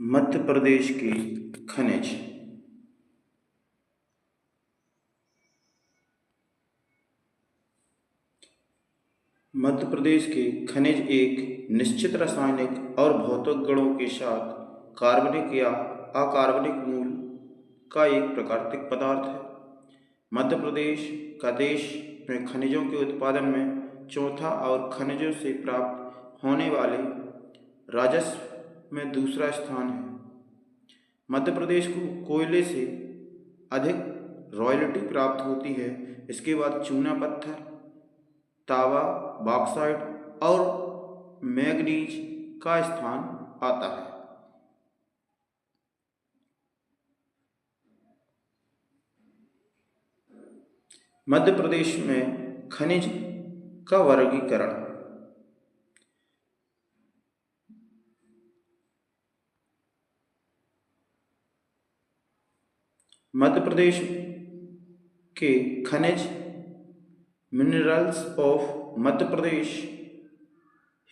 मध्य प्रदेश के खनिज। मध्य प्रदेश के खनिज एक निश्चित रासायनिक और भौतिक गुणों के साथ कार्बनिक या अकार्बनिक मूल का एक प्राकृतिक पदार्थ है। मध्य प्रदेश का देश में खनिजों के उत्पादन में चौथा और खनिजों से प्राप्त होने वाले राजस्व में दूसरा स्थान है। मध्य प्रदेश को कोयले से अधिक रॉयल्टी प्राप्त होती है। इसके बाद चूना पत्थर, तांबा, बॉक्साइट और मैंगनीज का स्थान आता है। मध्य प्रदेश में खनिज का वर्गीकरण। मध्य प्रदेश के खनिज मिनरल्स ऑफ मध्य प्रदेश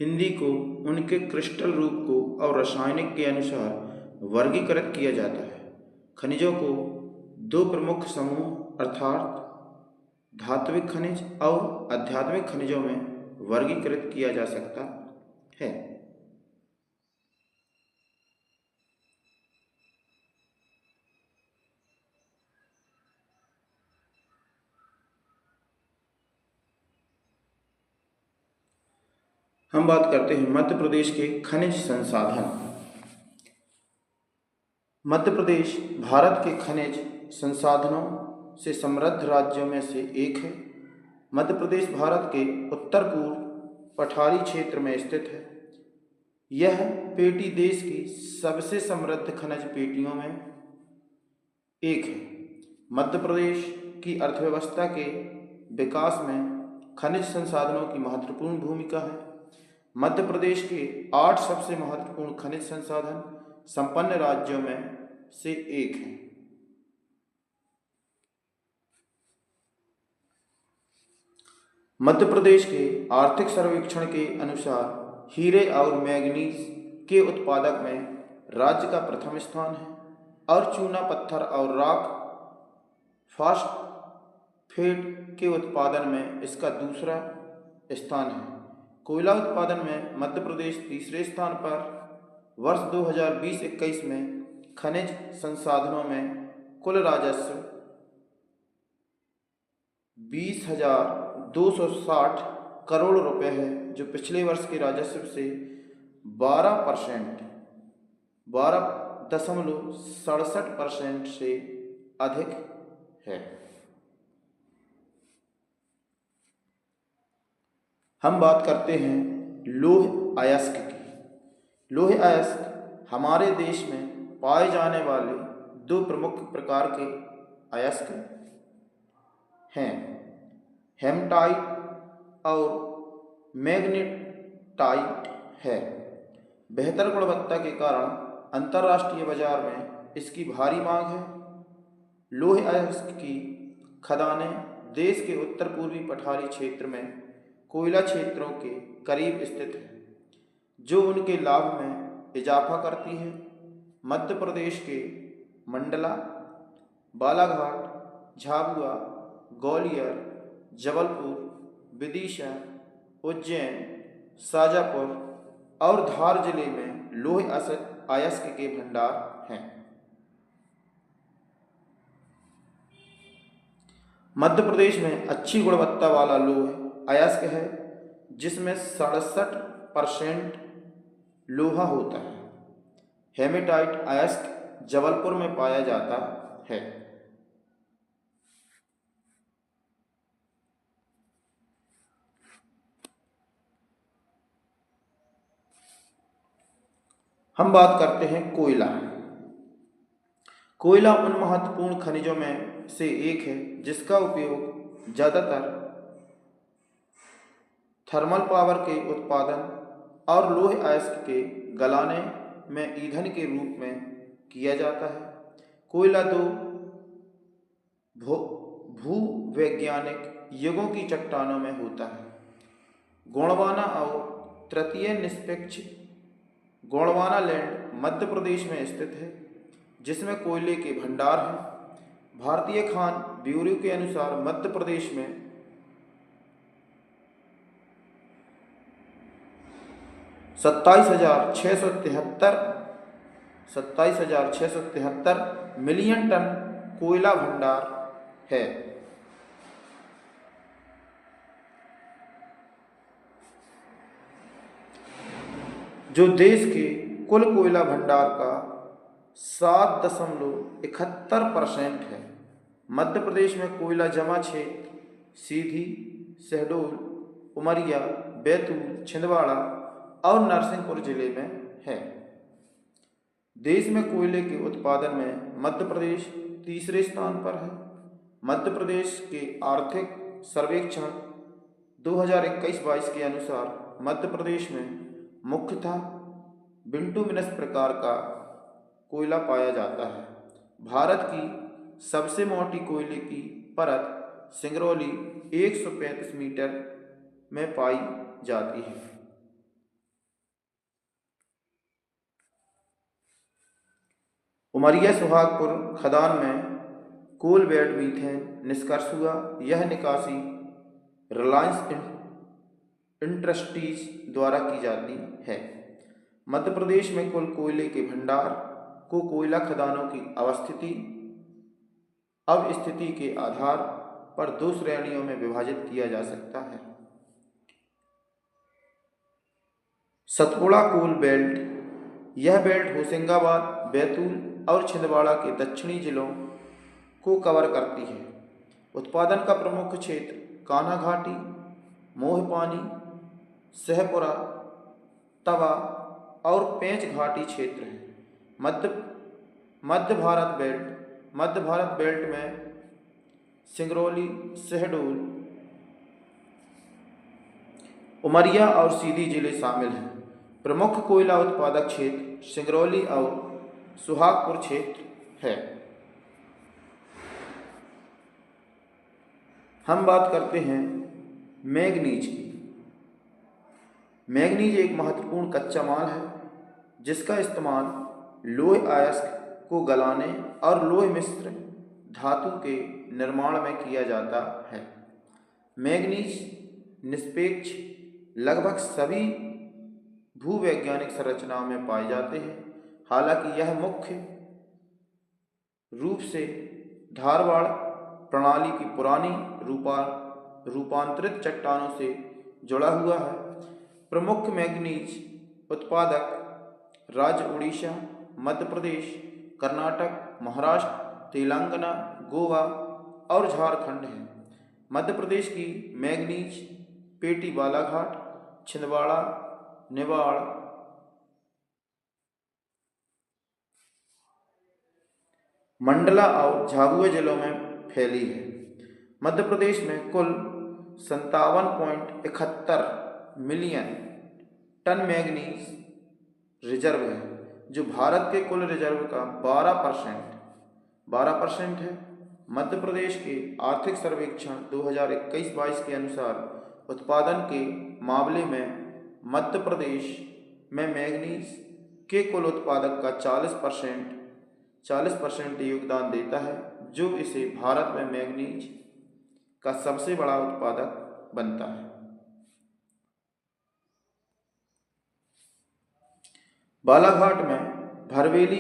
हिंदी को उनके क्रिस्टल रूप को और रासायनिक के अनुसार वर्गीकृत किया जाता है। खनिजों को दो प्रमुख समूह अर्थात धात्विक खनिज और आध्यात्मिक खनिजों में वर्गीकृत किया जा सकता है। हम बात करते हैं मध्य प्रदेश के खनिज संसाधन। मध्य प्रदेश भारत के खनिज संसाधनों से समृद्ध राज्यों में से एक है। मध्य प्रदेश भारत के उत्तर पूर्व पठारी क्षेत्र में स्थित है। यह पेटी देश की सबसे समृद्ध खनिज पेटियों में एक है। मध्य प्रदेश की अर्थव्यवस्था के विकास में खनिज संसाधनों की महत्वपूर्ण भूमिका है। मध्य प्रदेश के 8 सबसे महत्वपूर्ण खनिज संसाधन संपन्न राज्यों में से एक है। मध्य प्रदेश के आर्थिक सर्वेक्षण के अनुसार हीरे और मैंगनीज के उत्पादक में राज्य का प्रथम स्थान है और चूना पत्थर और रॉक फॉस्फेट के उत्पादन में इसका दूसरा स्थान है। कोयला उत्पादन में मध्य प्रदेश तीसरे स्थान पर। वर्ष 2020-21 में खनिज संसाधनों में कुल राजस्व 20,260 करोड़ रुपए है, जो पिछले वर्ष के राजस्व से 12.67% से अधिक है। हम बात करते हैं लौह अयस्क की। लौह अयस्क हमारे देश में पाए जाने वाले दो प्रमुख प्रकार के अयस्क हैं, हेमटाइट और मैग्नेटाइट है। बेहतर गुणवत्ता के कारण अंतर्राष्ट्रीय बाजार में इसकी भारी मांग है। लौह अयस्क की खदानें देश के उत्तर पूर्वी पठारी क्षेत्र में कोयला क्षेत्रों के करीब स्थित है, जो उनके लाभ में इजाफा करती है। मध्य प्रदेश के मंडला, बालाघाट, झाबुआ, ग्वालियर, जबलपुर, विदिशा, उज्जैन, शाजापुर और धार जिले में लौह अयस्क के भंडार हैं। मध्य प्रदेश में अच्छी गुणवत्ता वाला लौह अयस्क है, जिसमें 67% लोहा होता है। हेमेटाइट अयस्क जबलपुर में पाया जाता है। हम बात करते हैं कोयला। कोयला उन महत्वपूर्ण खनिजों में से एक है जिसका उपयोग ज़्यादातर थर्मल पावर के उत्पादन और लौह अयस्क के गलाने में ईंधन के रूप में किया जाता है। कोयला दो भूवैज्ञानिक युगों की चट्टानों में होता है, गोंडवाना और तृतीय निष्पक्ष गोंडवाना लैंड मध्य प्रदेश में स्थित है, जिसमें कोयले के भंडार हैं। भारतीय खान ब्यूरो के अनुसार मध्य प्रदेश में 27,673 मिलियन टन कोयला भंडार है। जो देश के कुल कोयला भंडार का 7.71% है। मध्य प्रदेश में कोयला जमा क्षेत्र सीधी, शहडोल, उमरिया, बैतूल, छिंदवाड़ा और नरसिंहपुर जिले में है। देश में कोयले के उत्पादन में मध्य प्रदेश तीसरे स्थान पर है। मध्य प्रदेश के आर्थिक सर्वेक्षण 2021-22 के अनुसार मध्य प्रदेश में मुख्यतः बिटुमिनस प्रकार का कोयला पाया जाता है। भारत की सबसे मोटी कोयले की परत सिंगरौली 135 मीटर में पाई जाती है। उमरिया सुहागपुर खदान में कोल बेड मीथेन निष्कर्ष हुआ। यह निकासी रिलायंस इंडस्ट्रीज द्वारा की जाती है। मध्य प्रदेश में कुल कोयले के भंडार को कोयला खदानों की अवस्थिति के आधार पर 2 श्रेणियों में विभाजित किया जा सकता है। सतपुड़ा कोल बेल्ट, यह बेल्ट होशंगाबाद, बैतूल और छिंदवाड़ा के दक्षिणी जिलों को कवर करती है। उत्पादन का प्रमुख क्षेत्र कान्हा घाटी, मोहपानी, सहपुरा, तवा और पेंच घाटी क्षेत्र है। मध्य भारत बेल्ट में सिंगरौली, शहडोल, उमरिया और सीधी जिले शामिल हैं। प्रमुख कोयला उत्पादक क्षेत्र सिंगरौली और सुहागपुर क्षेत्र है। हम बात करते हैं मैंगनीज की। मैंगनीज एक महत्वपूर्ण कच्चा माल है, जिसका इस्तेमाल लौह अयस्क को गलाने और लौह मिश्र धातु के निर्माण में किया जाता है। मैंगनीज निष्पेक्ष लगभग सभी भूवैज्ञानिक संरचनाओं में पाए जाते हैं। हालांकि यह मुख्य रूप से धारवाड़ प्रणाली की पुरानी रूपांतरित चट्टानों से जुड़ा हुआ है। प्रमुख मैंगनीज उत्पादक राज्य उड़ीसा, मध्य प्रदेश, कर्नाटक, महाराष्ट्र, तेलंगाना, गोवा और झारखंड है। मध्य प्रदेश की मैंगनीज पेटी बालाघाट, छिंदवाड़ा, निवाड़, मंडला और झाबुआ जिलों में फैली है। मध्य प्रदेश में कुल 57.71 मिलियन टन मैंगनीज रिजर्व है, जो भारत के कुल रिजर्व का 12% है। मध्य प्रदेश के आर्थिक सर्वेक्षण 2021-22 के अनुसार उत्पादन के मामले में मध्य प्रदेश में मैंगनीज के कुल उत्पादन का 40% योगदान देता है, जो इसे भारत में मैंगनीज का सबसे बड़ा उत्पादक बनता है। बालाघाट में भरवेली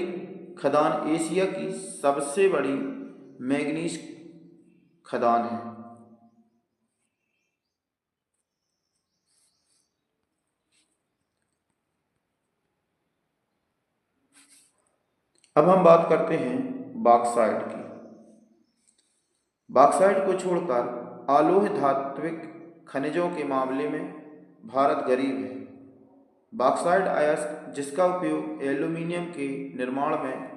खदान एशिया की सबसे बड़ी मैंगनीज खदान है। अब हम बात करते हैं बॉक्साइट की। बॉक्साइट को छोड़कर अलोह धात्विक खनिजों के मामले में भारत गरीब है। बॉक्साइट अयस्क, जिसका उपयोग एल्यूमीनियम के निर्माण में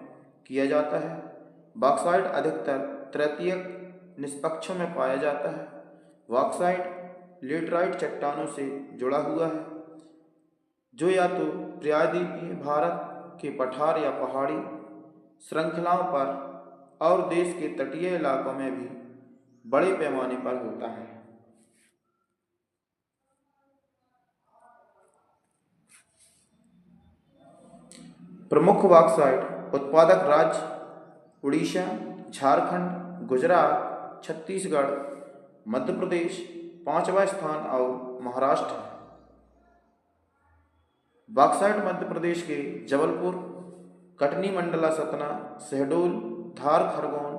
किया जाता है। बॉक्साइट अधिकतर तृतीयक निष्पक्षों में पाया जाता है। बॉक्साइट लेटराइट चट्टानों से जुड़ा हुआ है, जो या तो प्रायद्वीपीय भारत के पठार या पहाड़ी श्रृंखलाओं पर और देश के तटीय इलाकों में भी बड़े पैमाने पर होता है। प्रमुख बॉक्साइट उत्पादक राज्य उड़ीसा, झारखंड, गुजरात, छत्तीसगढ़, मध्य प्रदेश, पांचवा स्थान और महाराष्ट्र है। बॉक्साइट मध्य प्रदेश के जबलपुर, कटनी, मंडला, सतना, शहडोल, धार, खरगोन,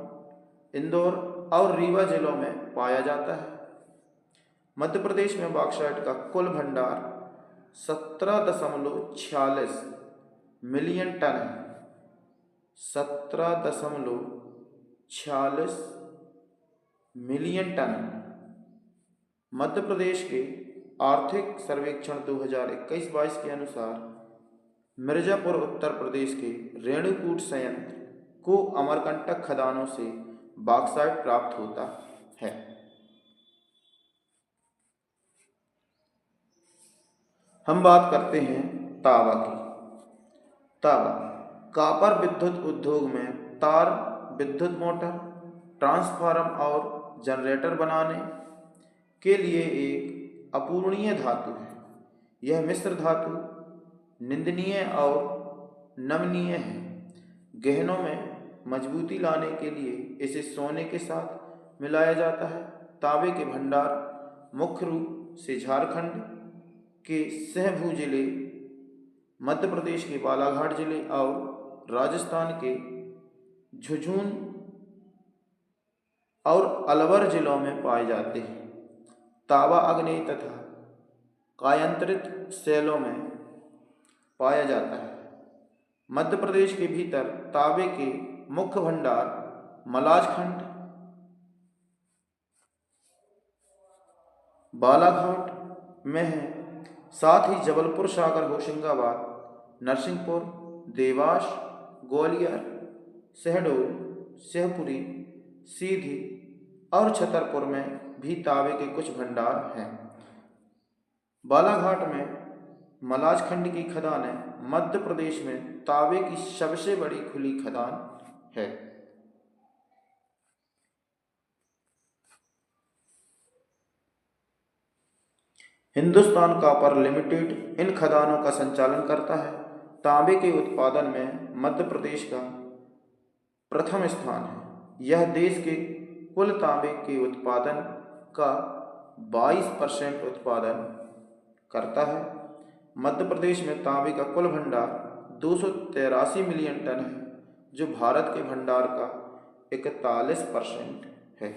इंदौर और रीवा जिलों में पाया जाता है। मध्य प्रदेश में बॉक्साइट का कुल भंडार 17.46 मिलियन टन है। 17.46 मिलियन टन। मध्य प्रदेश के आर्थिक सर्वेक्षण 2021-22 के अनुसार मिर्जापुर उत्तर प्रदेश के रेणुकूट संयंत्र को अमरकंटक खदानों से बॉक्साइट प्राप्त होता है। हम बात करते हैं तांबा की। तांबा कॉपर विद्युत उद्योग में तार, विद्युत मोटर, ट्रांसफार्मर और जनरेटर बनाने के लिए एक अपूरणीय धातु है। यह मिश्र धातु निंदनीय और नमनीय है। गहनों में मजबूती लाने के लिए इसे सोने के साथ मिलाया जाता है। तांबे के भंडार मुख्य रूप से झारखंड के सहभू जिले, मध्य प्रदेश के बालाघाट जिले और राजस्थान के झुंझुनू और अलवर जिलों में पाए जाते हैं। तांबा आग्नेय तथा कायांतरित शैलों में पाया जाता है। मध्य प्रदेश के भीतर तांबे के मुख्य भंडार मलाजखंड, बालाघाट में है। साथ ही जबलपुर, सागर, होशंगाबाद, नरसिंहपुर, देवास, ग्वालियर, शहडोल, शिवपुरी, सीधी और छतरपुर में भी तांबे के कुछ भंडार हैं। बालाघाट में मलाजखंड की खदानें मध्य प्रदेश में तांबे की सबसे बड़ी खुली खदान है। हिंदुस्तान कॉपर लिमिटेड इन खदानों का संचालन करता है। तांबे के उत्पादन में मध्य प्रदेश का प्रथम स्थान है। यह देश के कुल तांबे के उत्पादन का 22% उत्पादन करता है। मध्य प्रदेश में तांबे का कुल भंडार 283 मिलियन टन है, जो भारत के भंडार का 41% है।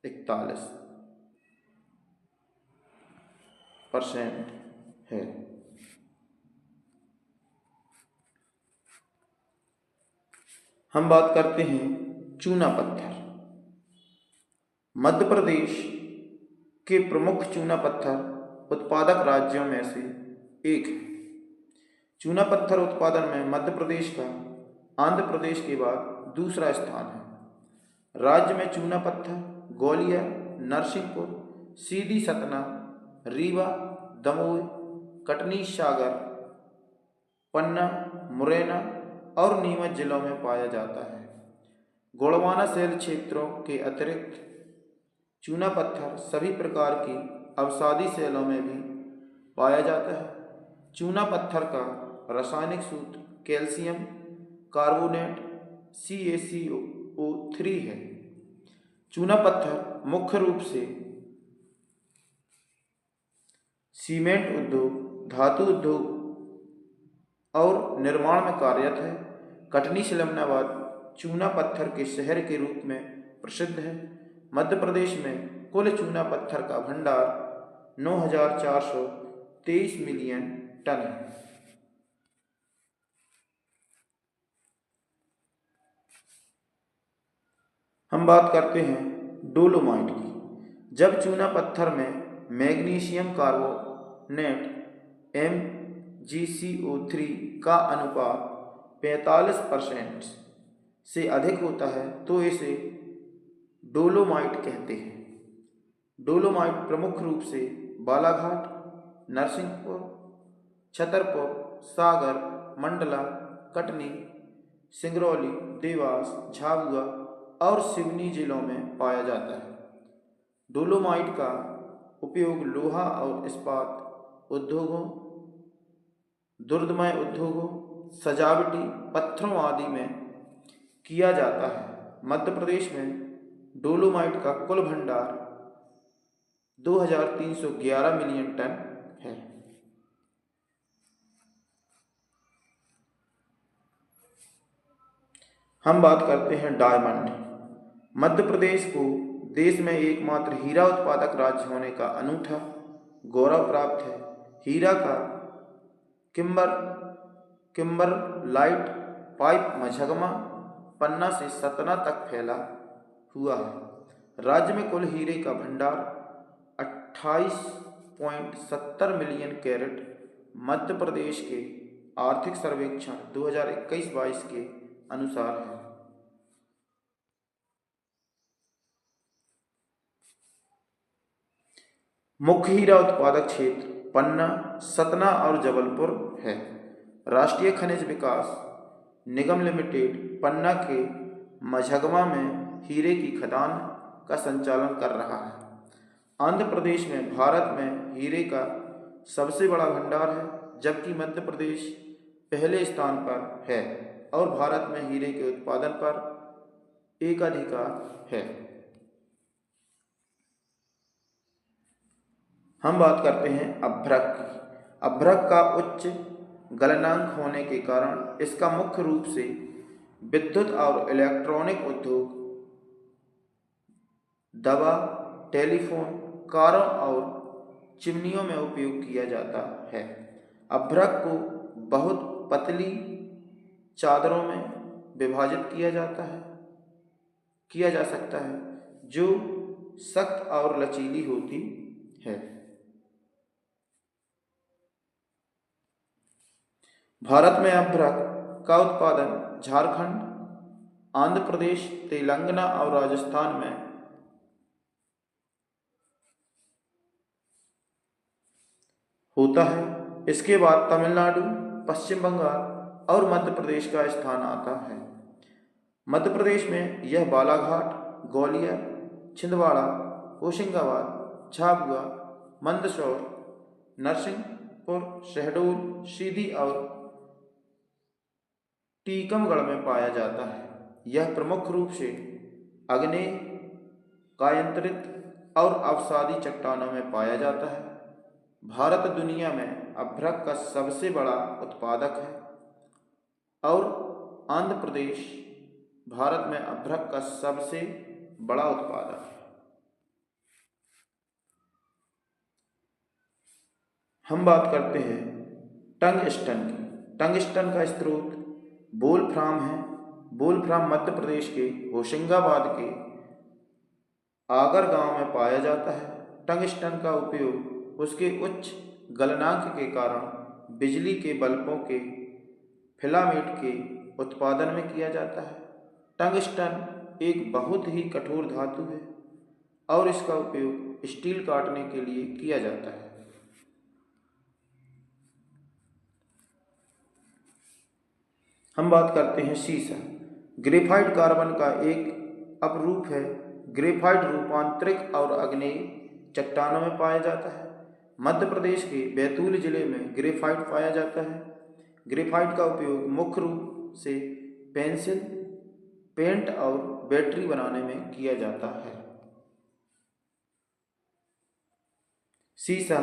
41% है। हम बात करते हैं चूना पत्थर। मध्य प्रदेश के प्रमुख चूना पत्थर उत्पादक राज्यों में से एक है। चूना पत्थर उत्पादन में मध्य प्रदेश का आंध्र प्रदेश के बाद दूसरा स्थान है। राज्य में चूना पत्थर ग्वालियर, नरसिंहपुर, सीधी, सतना, रीवा, दमोह, कटनी, सागर, पन्ना, मुरैना और नीमच जिलों में पाया जाता है। गोंडवाना शैल क्षेत्रों के अतिरिक्त चूना पत्थर सभी प्रकार की अवसादी शैलों में भी पाया जाता है। चूना पत्थर का रासायनिक सूत्र कैल्शियम कार्बोनेट CaCO3 है। चूना पत्थर मुख्य रूप से सीमेंट उद्योग, धातु उद्योग और निर्माण में कार्यरत है। कटनी सिलमनाबाद चूना पत्थर के शहर के रूप में प्रसिद्ध है। मध्य प्रदेश में कुल चूना पत्थर का भंडार 9,423 मिलियन टन है। हम बात करते हैं डोलोमाइट की। जब चूना पत्थर में मैग्नीशियम कार्बोनेट MgCO3 का अनुपात 45% से अधिक होता है तो इसे डोलोमाइट कहते हैं। डोलोमाइट प्रमुख रूप से बालाघाट, नरसिंहपुर, छतरपुर, सागर, मंडला, कटनी, सिंगरौली, देवास, झाबुआ और सिवनी जिलों में पाया जाता है। डोलोमाइट का उपयोग लोहा और इस्पात उद्योगों, दुर्दमय उद्योगों सजावटी पत्थरों आदि में किया जाता है। मध्य प्रदेश में डोलोमाइट का कुल भंडार 2311 मिलियन टन है। हम बात करते हैं डायमंड। मध्य प्रदेश को देश में एकमात्र हीरा उत्पादक राज्य होने का अनूठा गौरव प्राप्त है। हीरा का किम्बरलाइट पाइप मझगमा, पन्ना से सतना तक फैला हुआ है। राज्य में कुल हीरे का भंडार 28.70 मिलियन कैरेट मध्य प्रदेश के आर्थिक सर्वेक्षण 2021-22 के अनुसार है। मुख्य हीरा उत्पादक क्षेत्र पन्ना, सतना और जबलपुर है। राष्ट्रीय खनिज विकास निगम लिमिटेड पन्ना के मझगमा में हीरे की खदान का संचालन कर रहा है। आंध्र प्रदेश में भारत में हीरे का सबसे बड़ा भंडार है, जबकि मध्य प्रदेश पहले स्थान पर है और भारत में हीरे के उत्पादन पर एकाधिकार है। हम बात करते हैं अभ्रक की। अभ्रक का उच्च गलनांक होने के कारण इसका मुख्य रूप से विद्युत और इलेक्ट्रॉनिक उद्योग, दवा, टेलीफोन, कारों और चिमनियों में उपयोग किया जाता है। अभ्रक को बहुत पतली चादरों में विभाजित किया जा सकता है, जो सख्त और लचीली होती है। भारत में अभ्रक का उत्पादन झारखंड, आंध्र प्रदेश, तेलंगाना और राजस्थान में होता है। इसके बाद तमिलनाडु, पश्चिम बंगाल और मध्य प्रदेश का स्थान आता है। मध्य प्रदेश में यह बालाघाट, ग्वालियर, छिंदवाड़ा, होशंगाबाद, झाबुआ, मंदसौर, नरसिंहपुर, शहडोल, सीधी और टीकमगढ़ में पाया जाता है। यह प्रमुख रूप से आग्नेय, कायांतरित और अवसादी चट्टानों में पाया जाता है। भारत दुनिया में अभ्रक का सबसे बड़ा उत्पादक है और आंध्र प्रदेश भारत में अभ्रक का सबसे बड़ा उत्पादक है। हम बात करते हैं टंगस्टन की। टंगस्टन का स्रोत वोल्फ्राम है। वोल्फ्राम मध्य प्रदेश के होशंगाबाद के आगर गांव में पाया जाता है। टंगस्टन का उपयोग उसके उच्च गलनांक के कारण बिजली के बल्बों के फिलामेंट के उत्पादन में किया जाता है। टंगस्टन एक बहुत ही कठोर धातु है और इसका उपयोग स्टील काटने के लिए किया जाता है। हम बात करते हैं सीसा। ग्रेफाइट कार्बन का एक अपरूप है। ग्रेफाइट रूपांतरित और आग्नेय चट्टानों में पाया जाता है। मध्य प्रदेश के बैतूल जिले में ग्रेफाइट पाया जाता है। ग्रेफाइट का उपयोग मुख्य रूप से पेंसिल, पेंट और बैटरी बनाने में किया जाता है। सीसा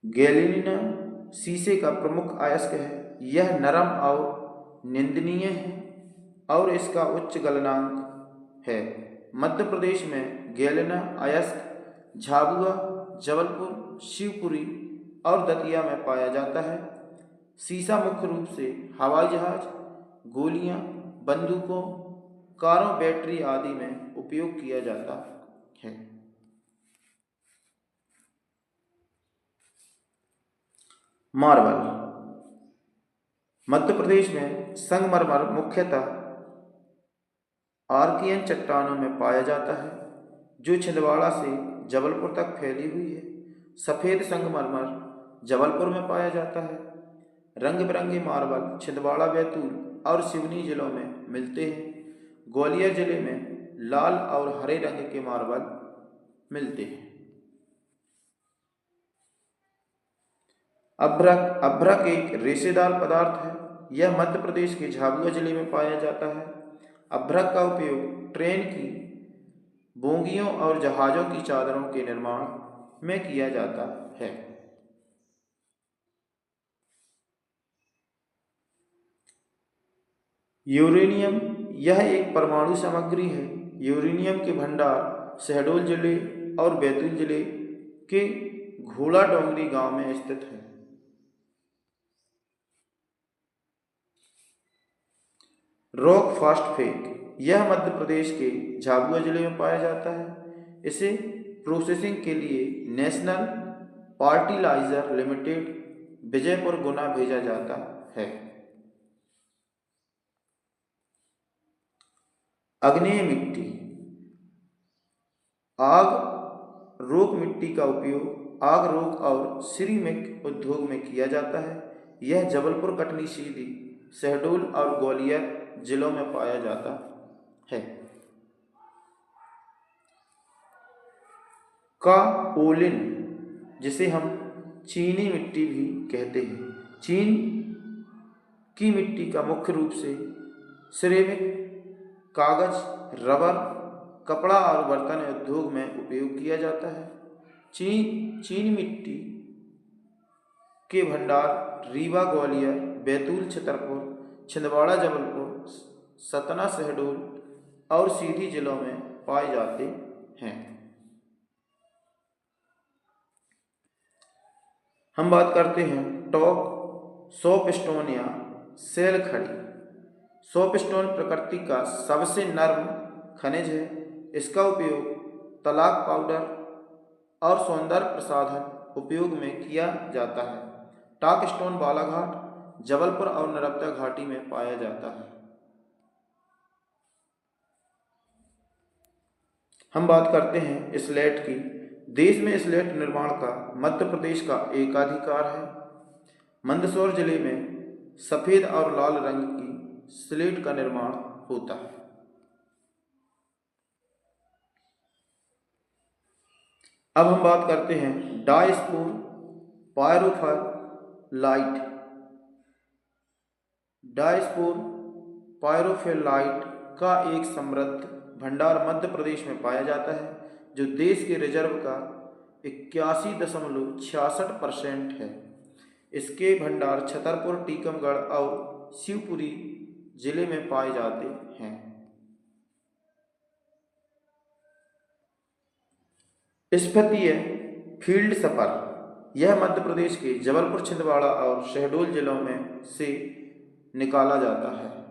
गैलिना शीशे का प्रमुख अयस्क है। यह नरम और निंदनीय है और इसका उच्च गलनांक है। मध्य प्रदेश में गैलिना अयस्क झाबुआ, जबलपुर, शिवपुरी और दतिया में पाया जाता है। सीसा मुख्य रूप से हवाई जहाज, गोलियां, बंदूकों, कारों, बैटरी आदि में उपयोग किया जाता है। मार्बल। मध्य प्रदेश में संगमरमर मुख्यतः आर्कियन चट्टानों में पाया जाता है, जो छिंदवाड़ा से जबलपुर तक फैली हुई है। सफ़ेद संगमरमर जबलपुर में पाया जाता है। रंग बिरंगे मार्बल छिंदवाड़ा, बैतूल और सिवनी जिलों में मिलते हैं। ग्वालियर जिले में लाल और हरे रंग के मार्बल मिलते हैं। अभ्रक अभ्रक एक रेशेदार पदार्थ है। यह मध्य प्रदेश के झाबुआ जिले में पाया जाता है। अभ्रक का उपयोग ट्रेन की बोगियों और जहाज़ों की चादरों के निर्माण में किया जाता है। यूरेनियम यह एक परमाणु सामग्री है। यूरेनियम के भंडार शहडोल जिले और बैतूल जिले के घोड़ा डोंगरी गांव में स्थित है। रॉक फास्फेट यह मध्य प्रदेश के झाबुआ जिले में पाया जाता है। इसे प्रोसेसिंग के लिए नेशनल फर्टिलाइजर लिमिटेड विजयपुर गुना भेजा जाता है। आग्नेय मिट्टी आग रोक मिट्टी का उपयोग आग रोक और सिरेमिक उद्योग में किया जाता है। यह जबलपुर, कटनी, सीधी, शहडोल और ग्वालियर जिलों में पाया जाता है। काओलिन जिसे हम चीनी मिट्टी भी कहते हैं, चीन की मिट्टी का मुख्य रूप से सिरेमिक, कागज, रबर, कपड़ा और बर्तन उद्योग में उपयोग किया जाता है। चीनी मिट्टी के भंडार रीवा, ग्वालियर, बैतूल, छतरपुर, छिंदवाड़ा, जबलपुर, सतना, शहडोल और सीधी जिलों में पाए जाते हैं। हम बात करते हैं टॉप सोपस्टोन या सेल खड़ी। सोपस्टोन प्रकृति का सबसे नर्म खनिज है। इसका उपयोग तलाक पाउडर और सौंदर्य प्रसाधन उपयोग में किया जाता है। टॉक स्टोन बालाघाट, जबलपुर और नर्मदा घाटी में पाया जाता है। हम बात करते हैं स्लेट की। देश में स्लेट निर्माण का मध्य प्रदेश का एकाधिकार है। मंदसौर जिले में सफ़ेद और लाल रंग की स्लेट का निर्माण होता है। अब हम बात करते हैं डायस्पोर पायरोफिलाइट। डायस्पोर पायरोफिलाइट का एक समृद्ध भंडार मध्य प्रदेश में पाया जाता है, जो देश के रिजर्व का 81.66% है। इसके भंडार छतरपुर, टीकमगढ़ और शिवपुरी जिले में पाए जाते हैं। स्फतीय फील्ड सफर यह मध्य प्रदेश के जबलपुर, छिंदवाड़ा और शहडोल जिलों में से निकाला जाता है।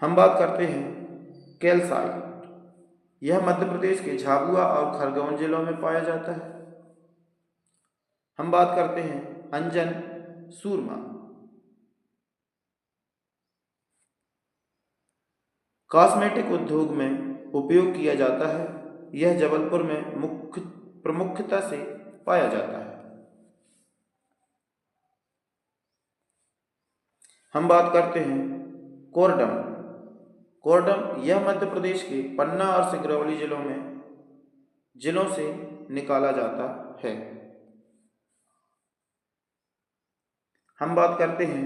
हम बात करते हैं कैल्साइट। यह मध्य प्रदेश के झाबुआ और खरगोन जिलों में पाया जाता है। हम बात करते हैं अंजन सूरमा। कॉस्मेटिक उद्योग में उपयोग किया जाता है। यह जबलपुर में प्रमुखता से पाया जाता है। हम बात करते हैं कोरडम। कोरडम यह मध्य प्रदेश के पन्ना और सिंगरौली जिलों से निकाला जाता है। हम बात करते हैं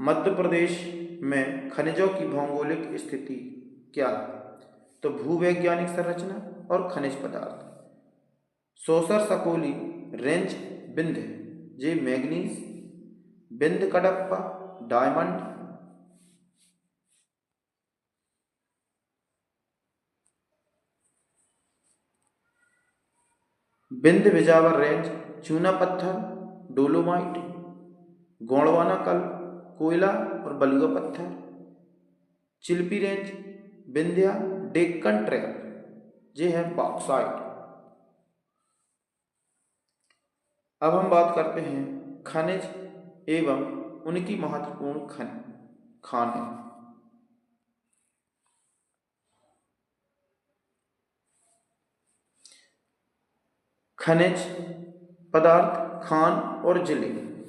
मध्य प्रदेश में खनिजों की भौगोलिक स्थिति क्या है, तो भूवैज्ञानिक संरचना और खनिज पदार्थ। सौसर सकोली रेंज विंध्य, जे manganese, Vindhya Kadapa, diamond, Vindhya Bijawar range चूना पत्थर, डोलोमाइट, गोंडवाना कल, कोयला और बलुआ पत्थर। चिल्पी रेंज विंध्या, डेक्कन ट्रैप, ये है बॉक्साइट। अब हम बात करते हैं खनिज एवं उनकी महत्वपूर्ण खान है। खनिज पदार्थ, खान और जिले।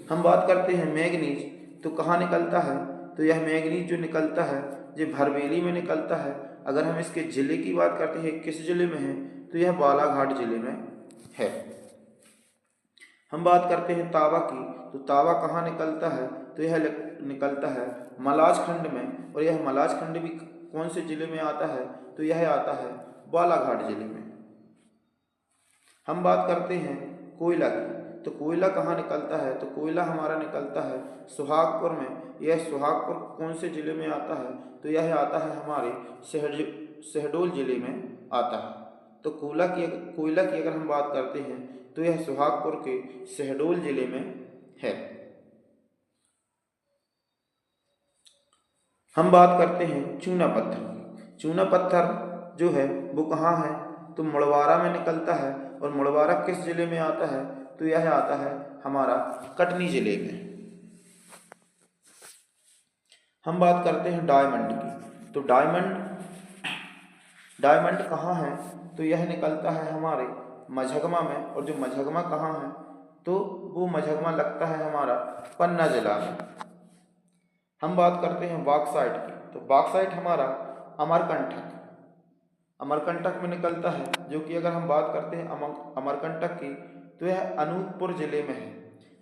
हम बात करते हैं मैग्नीज, तो कहाँ निकलता है, तो यह मैग्नीज जो निकलता है ये भरवेली में निकलता है। अगर हम इसके जिले की बात करते हैं किस जिले में है, तो यह बालाघाट जिले में है। हम बात करते हैं तावा की, तो तावा कहाँ निकलता है, तो यह निकलता है मलाज खंड में, और यह मलाज खंड भी कौन से जिले में आता है, तो यह आता है बालाघाट जिले में। हम बात करते हैं कोयला की, तो कोयला कहाँ निकलता है, तो कोयला हमारा निकलता है सुहागपुर में। यह सुहागपुर कौन से जिले में आता है, तो यह आता है हमारे शहडोल जिले में आता है। तो कोयला की अगर हम बात करते हैं तो यह सुहागपुर के शहडोल जिले में है। हम बात करते हैं चूना पत्थर की। चूना पत्थर जो है वो कहाँ है, तो मुड़वारा में निकलता है, और मुड़वारा किस जिले में आता है, तो यह आता है हमारा कटनी जिले में। हम बात करते हैं डायमंड की, तो डायमंड कहाँ है, तो यह निकलता है हमारे मझगमा में, और जो मझगमा कहाँ है, तो वो मझगमा लगता है हमारा पन्ना जिला में। हम बात करते हैं बॉक्साइट की, तो बॉक्साइट हमारा अमरकंटक में निकलता है, जो कि अगर हम बात करते हैं अमरकंटक की, तो यह अनूपपुर जिले में है।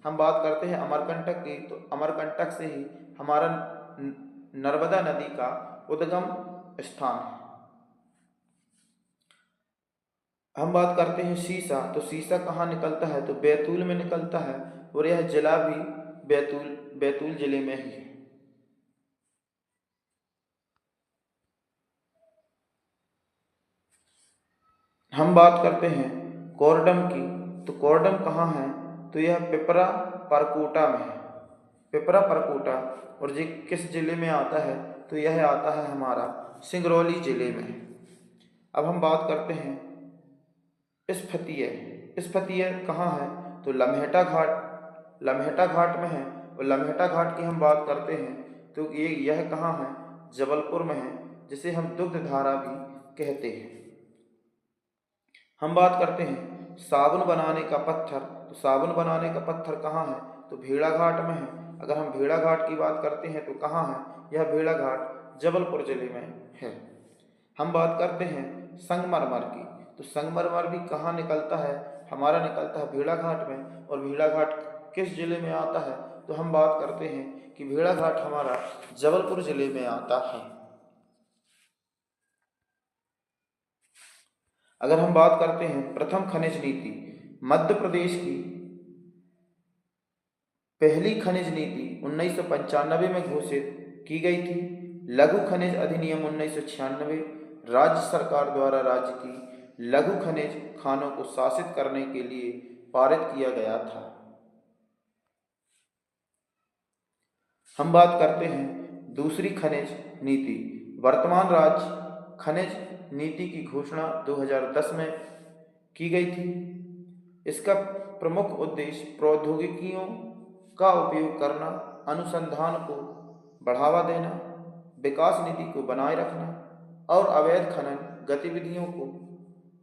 हम बात करते हैं अमरकंटक की, तो अमरकंटक से ही हमारा नर्मदा नदी का उद्गम स्थान है। हम बात करते हैं सीसा, तो सीसा कहाँ निकलता है, तो बैतूल में निकलता है, और यह जिला भी बैतूल जिले में ही है। हम बात करते हैं कोरडम की, तो कोरडम कहाँ है, तो यह पिपरा परकोटा में है, पिपरा परकोटा, और ये किस जिले में आता है, तो यह आता है हमारा सिंगरौली जिले में। अब हम बात करते हैं इस्फतिया कहाँ है, तो लम्हेटा घाट में है, और लम्हेटा घाट की हम बात करते हैं तो यह कहाँ है, जबलपुर में है, जिसे हम दुग्ध धारा भी कहते हैं। हम बात करते हैं साबुन बनाने का पत्थर, तो साबुन बनाने का पत्थर कहाँ है, तो भेड़ाघाट में है। अगर हम भेड़ाघाट की बात करते हैं तो कहाँ है, यह भेड़ाघाट जबलपुर जिले में है। हम बात करते हैं संगमरमर की, तो संगमरमर भी कहाँ निकलता है, हमारा निकलता है भेड़ाघाट में, और भेड़ाघाट किस जिले में आता है, तो हम बात करते हैं कि भेड़ाघाट हमारा जबलपुर जिले में आता है। अगर हम बात करते हैं प्रथम खनिज नीति, मध्य प्रदेश की पहली खनिज नीति 1995 में घोषित की गई थी। लघु खनिज अधिनियम 1996 राज्य सरकार द्वारा राज्य की लघु खनिज खानों को शासित करने के लिए पारित किया गया था। हम बात करते हैं दूसरी खनिज नीति। वर्तमान राज्य खनिज नीति की घोषणा 2010 में की गई थी। इसका प्रमुख उद्देश्य प्रौद्योगिकियों का उपयोग करना, अनुसंधान को बढ़ावा देना, विकास नीति को बनाए रखना, और अवैध खनन गतिविधियों को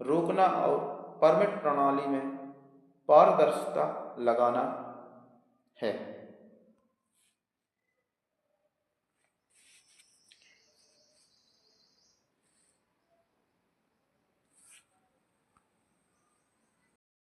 रोकना, और परमिट प्रणाली में पारदर्शिता लगाना है।